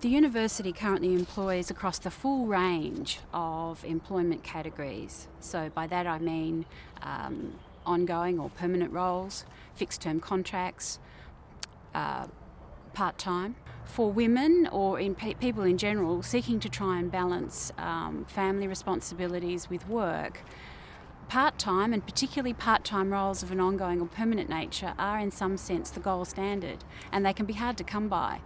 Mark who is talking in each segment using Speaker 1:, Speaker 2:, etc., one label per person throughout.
Speaker 1: The university currently employs across the full range of employment categories. So by that I mean ongoing or permanent roles, fixed-term contracts, part-time. For women or people in general seeking to try and balance family responsibilities with work, part-time, and particularly part-time roles of an ongoing or permanent nature, are in some sense the gold standard, and they can be hard to come by.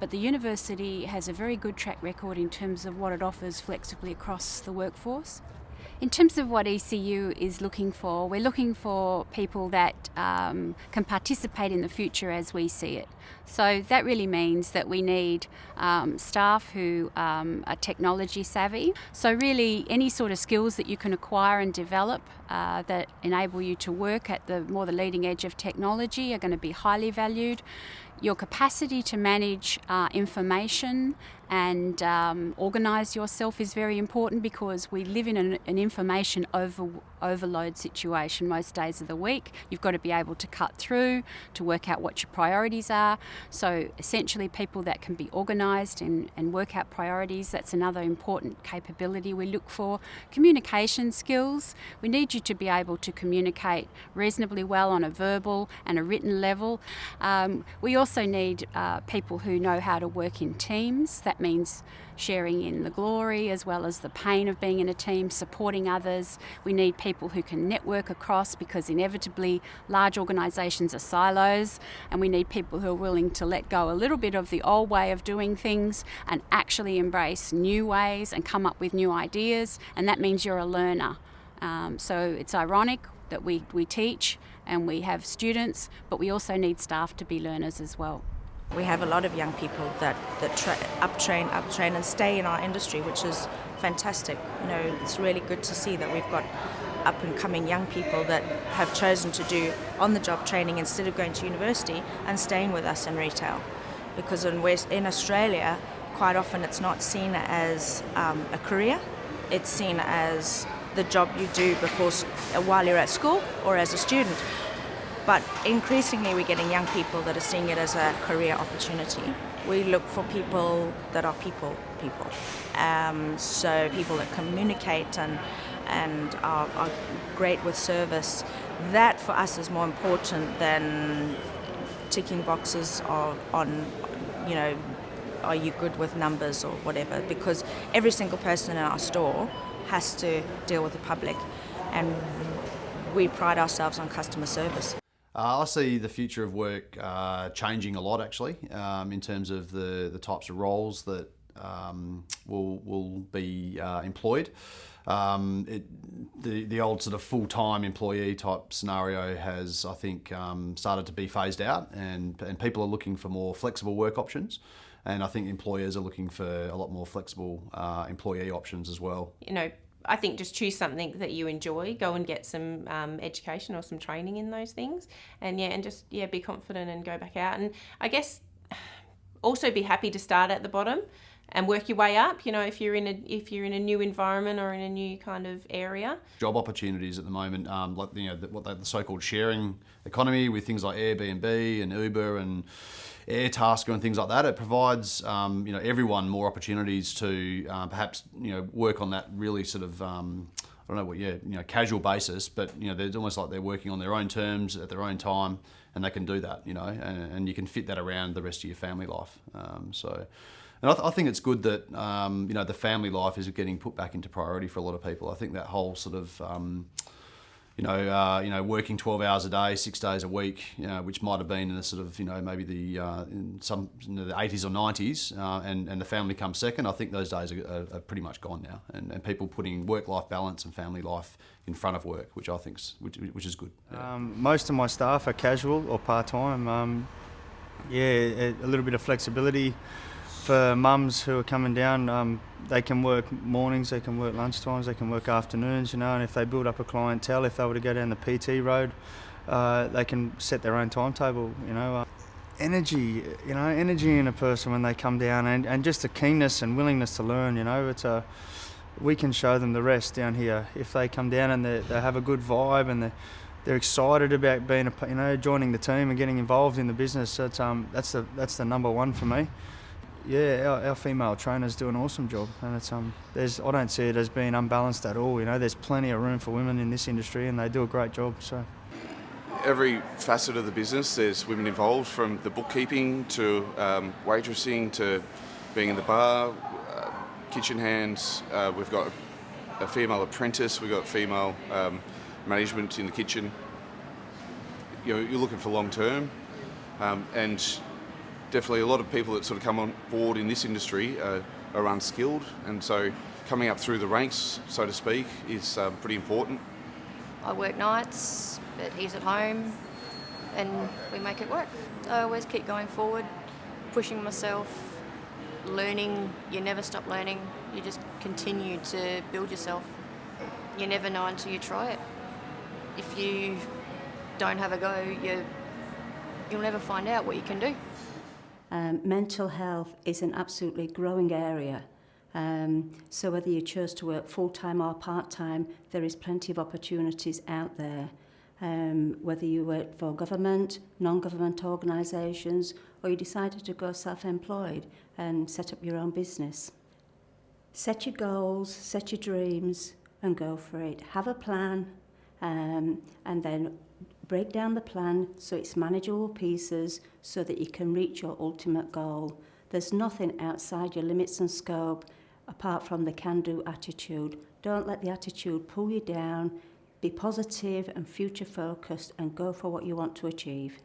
Speaker 1: But the university has a very good track record in terms of what it offers flexibly across the workforce. In terms of what ECU is looking for, we're looking for people that can participate in the future as we see it. So that really means that we need staff who are technology savvy. So really any sort of skills that you can acquire and develop that enable you to work at the leading edge of technology are going to be highly valued. Your capacity to manage information and organise yourself is very important, because we live in an information overload situation most days of the week. You've got to be able to cut through, to work out what your priorities are. So essentially people that can be organised and work out priorities, that's another important capability we look for. Communication skills. We need you to be able to communicate reasonably well on a verbal and a written level. We also need people who know how to work in teams. That means sharing in the glory as well as the pain of being in a team, supporting others. We need people who can network across, because inevitably large organisations are silos, and we need people who are willing to let go a little bit of the old way of doing things and actually embrace new ways and come up with new ideas, and that means you're a learner. So it's ironic that we teach and we have students, but we also need staff to be learners as well.
Speaker 2: We have a lot of young people that uptrain and stay in our industry, which is fantastic. You know, it's really good to see that we've got up and coming young people that have chosen to do on-the-job training instead of going to university and staying with us in retail. Because in Australia, quite often it's not seen as a career, it's seen as the job you do while you're at school or as a student. But increasingly we're getting young people that are seeing it as a career opportunity. We look for people that are people. So people that communicate and are great with service. That for us is more important than ticking boxes on, you know, are you good with numbers or whatever, because every single person in our store has to deal with the public, and we pride ourselves on customer service.
Speaker 3: I see the future of work changing a lot, actually, in terms of the types of roles that will be employed. The old sort of full-time employee type scenario has, I think, started to be phased out, and people are looking for more flexible work options. And I think employers are looking for a lot more flexible employee options as well.
Speaker 4: You know, I think just choose something that you enjoy, go and get some education or some training in those things, and just be confident and go back out. And I guess also be happy to start at the bottom and work your way up. You know, if you're in a new environment or in a new kind of area. Job
Speaker 3: opportunities at the moment, like the so-called sharing economy with things like Airbnb and Uber and Airtasker and things like that. It provides everyone more opportunities to perhaps work on that really sort of casual basis, but they're almost like they're working on their own terms at their own time, and they can do that, and you can fit that around the rest of your family life. And I think it's good that the family life is getting put back into priority for a lot of people. I think that whole sort of working 12 hours a day, 6 days a week, which might have been in the sort of, maybe the the 80s or 90s, and the family comes second. I think those days are pretty much gone now, and people putting work-life balance and family life in front of work, which I think which is good. Yeah.
Speaker 5: Most of my staff are casual or part-time. A little bit of flexibility for mums who are coming down. They can work mornings, they can work lunchtimes, they can work afternoons, and if they build up a clientele, if they were to go down the PT road, they can set their own timetable, Energy in a person when they come down, and just a keenness and willingness to learn, we can show them the rest down here. If they come down and they have a good vibe and they're excited about being joining the team and getting involved in the business, that's the number one for me. our female trainers do an awesome job, and it's I don't see it as being unbalanced at all. You know, there's plenty of room for women in this industry, and they do a great job. So
Speaker 6: every facet of the business, there's women involved, from the bookkeeping to waitressing to being in the bar, kitchen hands. We've got a female apprentice. We've got female management in the kitchen. You know, you're looking for long term, and definitely a lot of people that sort of come on board in this industry are unskilled, and so coming up through the ranks, so to speak, is pretty important.
Speaker 7: I work nights, but he's at home, and we make it work. I always keep going forward, pushing myself, learning. You never stop learning. You just continue to build yourself. You never know until you try it. If you don't have a go, you'll never find out what you can do.
Speaker 8: Mental health is an absolutely growing area. So whether you chose to work full-time or part-time, there is plenty of opportunities out there. Whether you work for government, non-government organisations, or you decided to go self-employed and set up your own business. Set your goals, set your dreams, and go for it. Have a plan, and then break down the plan so it's manageable pieces so that you can reach your ultimate goal. There's nothing outside your limits and scope apart from the can-do attitude. Don't let the attitude pull you down. Be positive and future-focused and go for what you want to achieve.